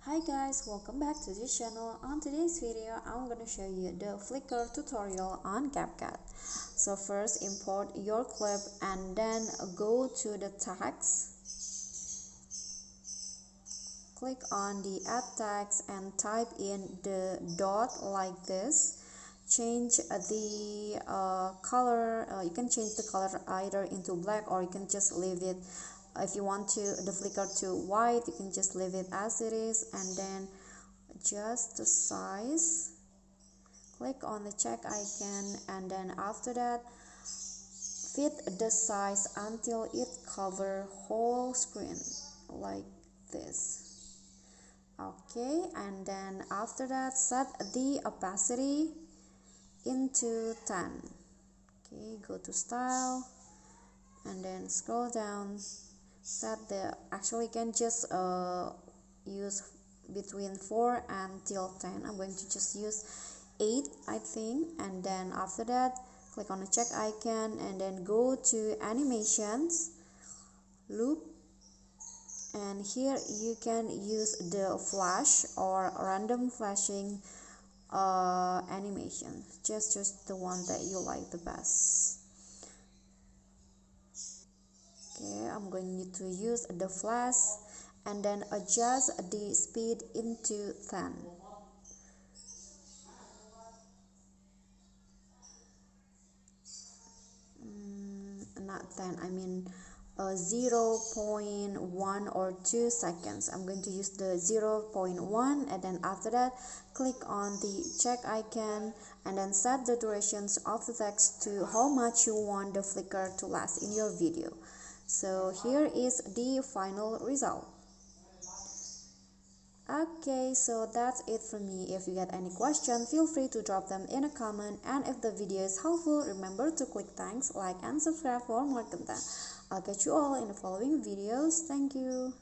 Hi guys, welcome back to this channel. On today's video, I'm going to show you the Flickr tutorial on CapCut. So first import your clip and then go to the text. Click on the add text and type in the dot like this. Change the color. You can change the color either into black or you can just leave it. If you want the flicker to white, you can just leave it as it is, and then adjust the size. Click on the check icon, and then after that fit the size until it cover whole screen like this. Okay, and then after that set the opacity into 10. Okay, go to style and then scroll down, set the actually you can just use between 4 until 10. I'm going to just use 8 I think, and then after that click on the check icon and then go to animations, loop, and here you can use the flash or random flashing animation. Just choose the one that you like the best. Okay, I'm going to use the flash and then adjust the speed into 10. Not 10, I mean 0.1 or 2 seconds. I'm going to use the 0.1, and then after that click on the check icon and then set the durations of the text to how much you want the flicker to last in your video. So here is the final result. Okay, so that's it from me. If you get any question, feel free to drop them in a comment, and if the video is helpful, remember to click thanks, like and subscribe for more content. I'll catch you all in the following videos. Thank you.